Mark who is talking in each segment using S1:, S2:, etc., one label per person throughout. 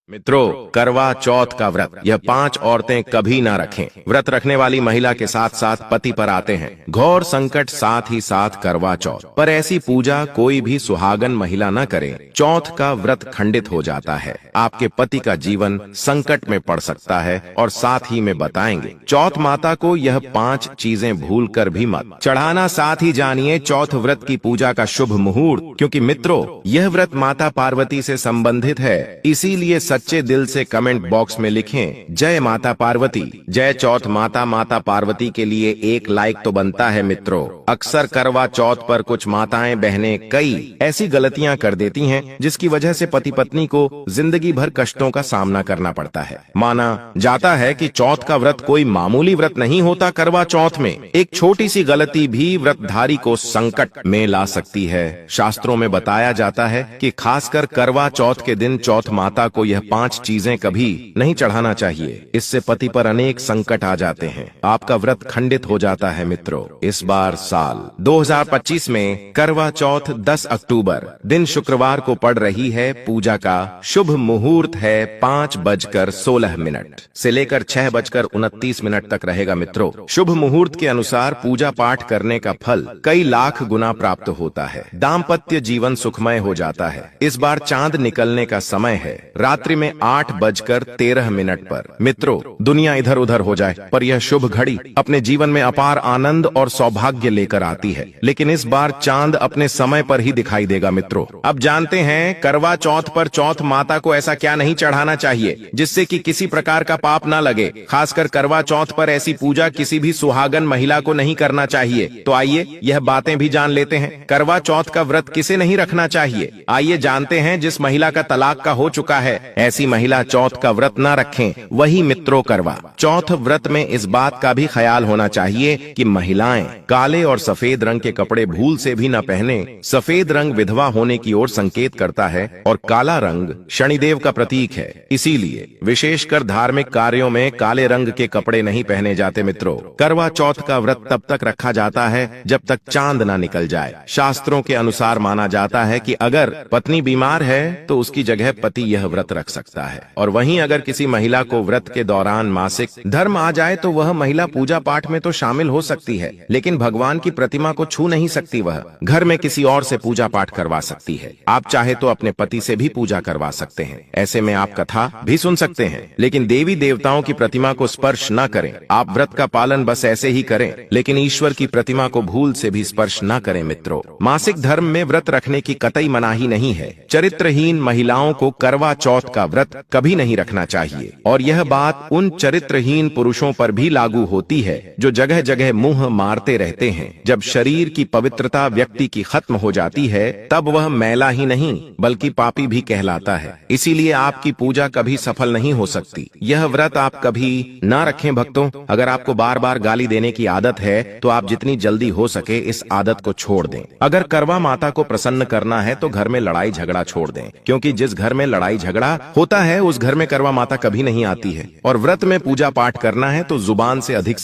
S1: मित्रों, करवा चौथ का व्रत यह 5 औरतें कभी ना रखें। व्रत रखने वाली महिला के साथ साथ पति पर आते हैं घोर संकट, साथ ही साथ करवा चौथ पर ऐसी पूजा कोई भी सुहागन महिला न करे। चौथ का व्रत खंडित हो जाता है, आपके पति का जीवन संकट में पड़ सकता है। और साथ ही में बताएंगे चौथ माता को यह 5 चीजें भूल कर भी मत चढ़ाना। साथ ही जानिए चौथ व्रत की पूजा का शुभ मुहूर्त, क्योंकि मित्रों यह व्रत माता पार्वती से संबंधित है। इसीलिए सच्चे दिल से कमेंट बॉक्स में लिखें जय माता पार्वती, जय चौथ माता। माता पार्वती के लिए एक लाइक तो बनता है मित्रों। अक्सर करवा चौथ पर कुछ माताएं बहनें कई ऐसी गलतियां कर देती हैं जिसकी वजह से पति पत्नी को जिंदगी भर कष्टों का सामना करना पड़ता है। माना जाता है कि चौथ का व्रत कोई मामूली व्रत नहीं होता। करवा चौथ में एक छोटी सी गलती भी व्रतधारी को संकट में ला सकती है। शास्त्रों में बताया जाता है कि खासकर करवा चौथ के दिन चौथ माता को यह 5 चीजें कभी नहीं चढ़ाना चाहिए। इससे पति पर अनेक संकट आ जाते हैं, आपका व्रत खंडित हो जाता है। मित्रों, इस बार साल 2025 में करवा चौथ 10 अक्टूबर दिन शुक्रवार को पड़ रही है। पूजा का शुभ मुहूर्त है 5:16 से लेकर 6:29 तक रहेगा। मित्रों, शुभ मुहूर्त के अनुसार पूजा पाठ करने का फल कई लाख गुना प्राप्त होता है। दाम्पत्य जीवन सुखमय हो जाता है। इस बार चांद निकलने का समय है रात्रि में 8:13 पर। मित्रों, दुनिया इधर उधर हो जाए पर यह शुभ घड़ी अपने जीवन में अपार आनंद और सौभाग्य लेकर आती है। लेकिन इस बार चांद अपने समय पर ही दिखाई देगा। मित्रों, अब जानते हैं करवा चौथ पर चौथ माता को ऐसा क्या नहीं चढ़ाना चाहिए जिससे कि किसी प्रकार का पाप ना लगे। खासकर करवा चौथ पर ऐसी पूजा किसी भी सुहागन महिला को नहीं करना चाहिए। तो आइए यह बातें भी जान लेते हैं। करवा चौथ का व्रत किसे नहीं रखना चाहिए, आइए जानते हैं। जिस महिला का तलाक का हो चुका है ऐसी महिला चौथ का व्रत ना रखें। वही मित्रों, करवा चौथ व्रत में इस बात का भी ख्याल होना चाहिए कि महिलाएं काले और सफेद रंग के कपड़े भूल से भी न पहने। सफेद रंग विधवा होने की ओर संकेत करता है और काला रंग शनिदेव का प्रतीक है। इसीलिए विशेषकर धार्मिक कार्यों में काले रंग के कपड़े नहीं पहने जाते। मित्रों, करवा चौथ का व्रत तब तक रखा जाता है जब तक चांद ना निकल जाए। शास्त्रों के अनुसार माना जाता है कि अगर पत्नी बीमार है तो उसकी जगह पति यह व्रत रख सकता है। और वहीं अगर किसी महिला को व्रत के दौरान मासिक धर्म आ जाए तो वह महिला पूजा पाठ में तो शामिल हो सकती है, लेकिन भगवान की प्रतिमा को छू नहीं सकती। वह घर में किसी और से पूजा पाठ करवा सकती है। आप चाहे तो अपने पति से भी पूजा करवा सकते हैं। ऐसे में आप कथा भी सुन सकते हैं, लेकिन देवी देवताओं की प्रतिमा को स्पर्श न करें। आप व्रत का पालन बस ऐसे ही करें, लेकिन ईश्वर की प्रतिमा को भूल से भी स्पर्श न करें। मित्रों, मासिक धर्म में व्रत रखने की कतई मनाही नहीं है। चरित्रहीन महिलाओं को करवा चौथ का व्रत कभी नहीं रखना चाहिए। और यह बात उन चरित्रहीन पुरुषों पर भी लागू होती है जो जगह जगह मुंह मारते रहते हैं। जब शरीर की पवित्रता व्यक्ति की खत्म हो जाती है तब वह मैला ही नहीं बल्कि पापी भी कहलाता है। इसीलिए आपकी पूजा कभी सफल नहीं हो सकती। यह व्रत आप कभी ना रखें। भक्तों, अगर आपको बार बार गाली देने की आदत है तो आप जितनी जल्दी हो सके इस आदत को छोड़ दें। अगर करवा माता को प्रसन्न करना है तो घर में लड़ाई झगड़ा छोड़ दें, क्योंकि जिस घर में लड़ाई झगड़ा होता है उस घर में करवा माता कभी नहीं आती है। और व्रत में पूजा पाठ करना है तो जुबान से अधिक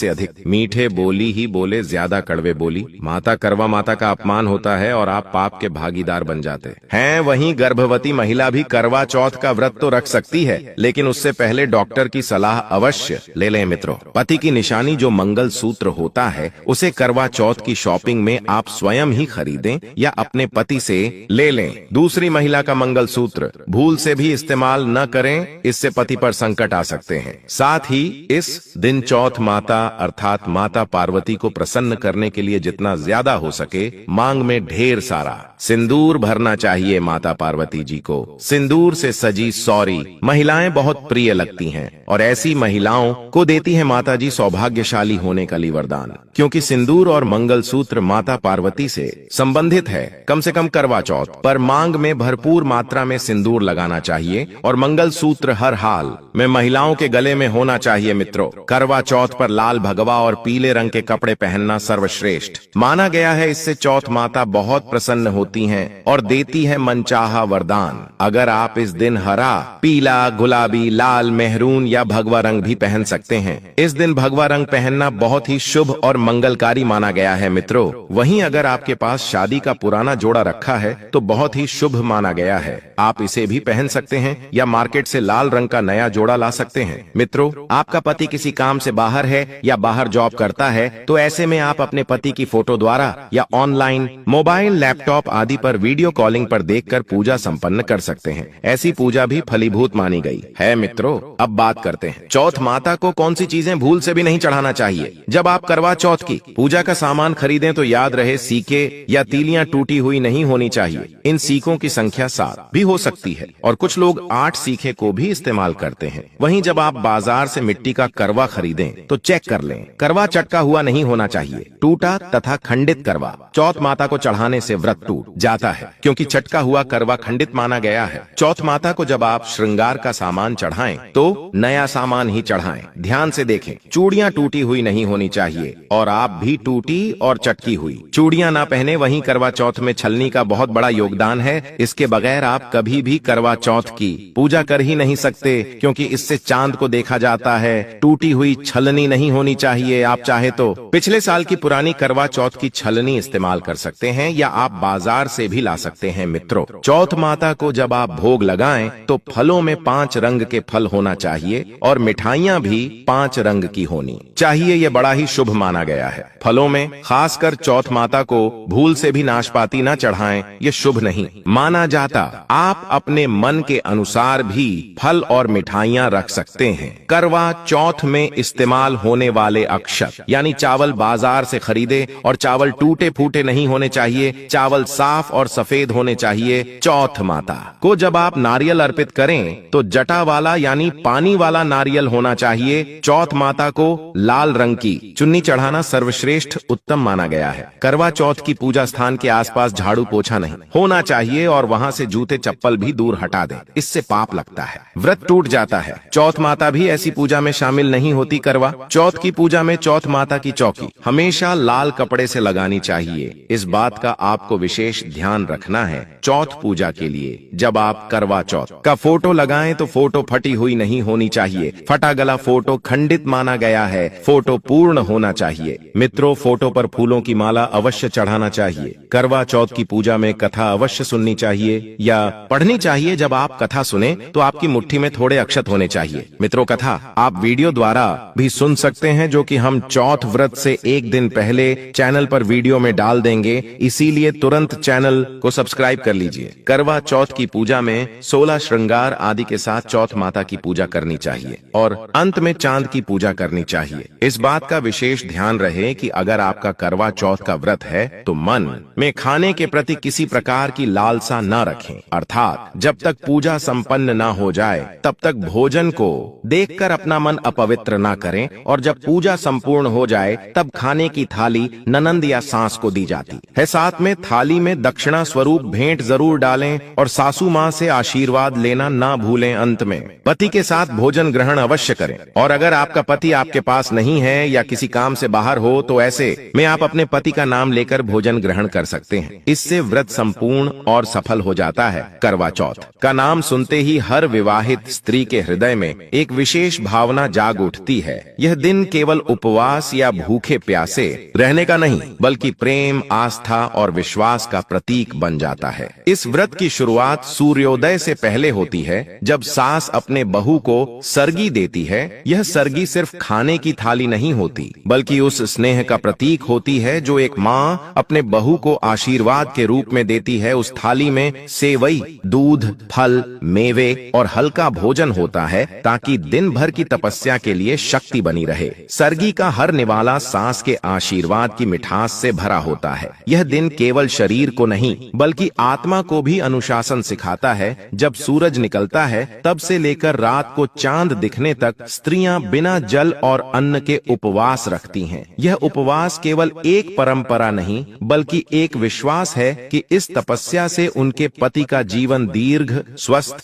S1: मीठे बोली ही बोले, ज्यादा कड़वे बोली। माता करवा माता का अपमान होता है और आप पाप के भागीदार बन जाते हैं। वहीं गर्भवती महिला भी करवा चौथ का व्रत तो रख सकती है, लेकिन उससे पहले डॉक्टर की सलाह अवश्य ले लें। मित्रों, पति की निशानी जो मंगल सूत्र होता है उसे करवा चौथ की शॉपिंग में आप स्वयं ही खरीदें या अपने पति से ले लें। दूसरी महिला का मंगल सूत्र भूल से भी इस्तेमाल न करें, इससे पति पर संकट आ सकते हैं। साथ ही इस दिन चौथ माता अर्थात माता पार्वती को प्रसन्न करने के लिए जितना ज्यादा हो सके मांग में ढेर सारा सिंदूर भरना चाहिए। माता पार्वती जी को सिंदूर से सजी सौरी महिलाएं बहुत प्रिय लगती हैं और ऐसी महिलाओं को देती है माता जी सौभाग्यशाली होने का वरदान। क्योंकि सिंदूर और मंगल सूत्र माता पार्वती से संबंधित है। कम से कम करवा चौथ पर मांग में भरपूर मात्रा में सिंदूर लगाना चाहिए और मंगल सूत्र हर हाल में महिलाओं के गले में होना चाहिए। मित्रों, करवा चौथ पर लाल भगवा और पीले रंग के कपड़े पहनना सर्वश्रेष्ठ माना गया है। इससे चौथ माता बहुत प्रसन्न होती हैं और देती है मनचाहा वरदान। अगर आप इस दिन हरा, पीला, गुलाबी, लाल, मेहरून या या भगवा रंग भी पहन सकते हैं। इस दिन भगवा रंग पहनना बहुत ही शुभ और मंगलकारी माना गया है मित्रों। वहीं अगर आपके पास शादी का पुराना जोड़ा रखा है तो बहुत ही शुभ माना गया है। आप इसे भी पहन सकते हैं या मार्केट से लाल रंग का नया जोड़ा ला सकते हैं। मित्रों, आपका पति किसी काम से बाहर है या बाहर जॉब करता है तो ऐसे में आप अपने पति की फोटो द्वारा या ऑनलाइन मोबाइल, लैपटॉप आदि पर वीडियो कॉलिंग पर देखकर पूजा संपन्न कर सकते हैं। ऐसी पूजा भी फलीभूत मानी गई है। मित्रों, अब बात करते हैं चौथ माता को कौन सी चीजें भूल से भी नहीं चढ़ाना चाहिए। जब आप करवा चौथ की पूजा का सामान खरीदें तो याद रहे सीके या तीलियां टूटी हुई नहीं होनी चाहिए। इन सीकों की संख्या 7 भी हो सकती है और कुछ लोग 8 सीखे को भी इस्तेमाल करते हैं। वहीं जब आप बाजार से मिट्टी का करवा खरीदें तो चेक कर लें, करवा चटका हुआ नहीं होना चाहिए। टूटा तथा खंडित करवा चौथ माता को चढ़ाने से व्रत टूट जाता है, क्योंकि चटका हुआ करवा खंडित माना गया है। चौथ माता को जब आप श्रृंगार का सामान चढ़ाएं तो नया सामान ही चढ़ाएं। ध्यान से देखें, चूड़ियां टूटी हुई नहीं होनी चाहिए और आप भी टूटी और चटकी हुई चूड़ियां ना पहने। वहीं करवा चौथ में छलनी का बहुत बड़ा योगदान है। इसके बगैर आप कभी भी करवा चौथ की पूजा कर ही नहीं सकते, क्योंकि इससे चांद को देखा जाता है। टूटी हुई छलनी नहीं होनी चाहिए। आप चाहे तो पिछले साल की पुरानी करवा चौथ की छलनी इस्तेमाल कर सकते हैं या आप बाजार से भी ला सकते हैं। मित्रों, चौथ माता को जब आप भोग लगाएं तो फलों में 5 रंग के फल होना चाहिए और मिठाइयां भी 5 रंग की होनी चाहिए। ये बड़ा ही शुभ माना गया है। फलों में खासकर चौथ माता को भूल से भी नाशपाती न चढ़ाएं, ये शुभ नहीं माना जाता। आप अपने मन के अनुसार भी फल और मिठाइयां रख सकते हैं। करवा चौथ में इस्तेमाल होने वाले अक्षत यानी चावल बाजार से खरीदे और चावल टूटे फूटे नहीं होने चाहिए। चावल साफ और सफेद होने चाहिए। चौथ माता को जब आप नारियल अर्पित करें तो जटा वाला यानी पानी वाला नारियल होना चाहिए। चौथ माता को लाल रंग की चुन्नी चढ़ाना सर्वश्रेष्ठ उत्तम माना गया है। करवा चौथ की पूजा स्थान के आसपास झाड़ू पोछा नहीं होना चाहिए और वहां से जूते चप्पल भी दूर हटा दें, इससे पाप लगता है, व्रत टूट जाता है। चौथ माता भी ऐसी पूजा में शामिल नहीं होती। करवा चौथ की पूजा में चौथ माता की चौकी हमेशा लाल कपड़े से लगानी चाहिए। इस बात का आपको विशेष ध्यान रखना है। चौथ पूजा के लिए जब आप करवा चौथ का फोटो लगाएं तो फोटो फटी हुई नहीं होनी चाहिए। फटा गला फोटो खंडित माना गया है। फोटो पूर्ण होना चाहिए। मित्रों, फोटो पर फूलों की माला अवश्य चढ़ाना चाहिए। करवा चौथ की पूजा में कथा अवश्य सुननी चाहिए या पढ़नी चाहिए। जब आप कथा सुने तो आपकी मुट्ठी में थोड़े अक्षत होने चाहिए। मित्रों, कथा आप वीडियो द्वारा भी सुन सकते हैं, जो कि हम चौथ व्रत से एक दिन पहले चैनल पर वीडियो में डाल देंगे। इसीलिए तुरंत चैनल को सब्सक्राइब कर लीजिए। करवा चौथ की पूजा में 16 श्रृंगार आदि के साथ चौथ माता की पूजा करनी चाहिए और अंत में चांद की पूजा करनी चाहिए। इस बात का विशेष ध्यान रहे कि अगर आपका करवा चौथ का व्रत है तो मन में खाने के प्रति किसी प्रकार की लालसा न रखें, अर्थात जब तक पूजा संपन्न न हो जाए तब तक भोजन को देखकर अपना मन अपवित्र न करें और जब पूजा संपूर्ण हो जाए तब खाने की थाली ननंद या सास को दी जाती है। साथ में थाली में दक्षिणा स्वरूप भेंट जरूर डालें और सासू माँ से आशीर्वाद लेना ना भूलें। अंत में पति के साथ भोजन ग्रहण अवश्य करें और अगर आपका पति आपके पास नहीं है या किसी काम से बाहर हो तो ऐसे में आप अपने पति का नाम लेकर भोजन ग्रहण कर सकते हैं। इससे व्रत संपूर्ण और सफल हो जाता है। करवा चौथ का नाम सुनते ही हर विवाहित स्त्री के हृदय में एक विशेष भावना जाग उठती है। यह दिन केवल उपवास या भूखे प्यासे रहने का नहीं बल्कि प्रेम, आस्था और विश्वास का प्रतीक बन जाता है। इस व्रत की शुरुआत सूर्योदय से पहले होती है, जब सास अपने बहू को सरगी देती है। यह सरगी सिर्फ खाने की थाली नहीं होती बल्कि उस स्नेह का प्रतीक होती है जो एक माँ अपने बहू को आशीर्वाद के रूप में देती है। उस थाली में सेवई, दूध, फल, मेवे और हल्का भोजन होता है ताकि दिन भर की तपस्या के लिए शक्ति बनी रहे। सरगी का हर निवाला सास के आशीर्वाद की मिठास से भरा होता है। यह दिन केवल शरीर को नहीं बल्कि आत्मा को भी अनुशासन सिखाता है। जब सूरज निकलता है तब से लेकर रात को चांद दिखने तक स्त्रियां बिना जल और अन्न के उपवास रखती हैं। यह उपवास केवल एक परंपरा नहीं बल्कि एक विश्वास है कि इस तपस्या से उनके पति का जीवन दीर्घ, स्वस्थ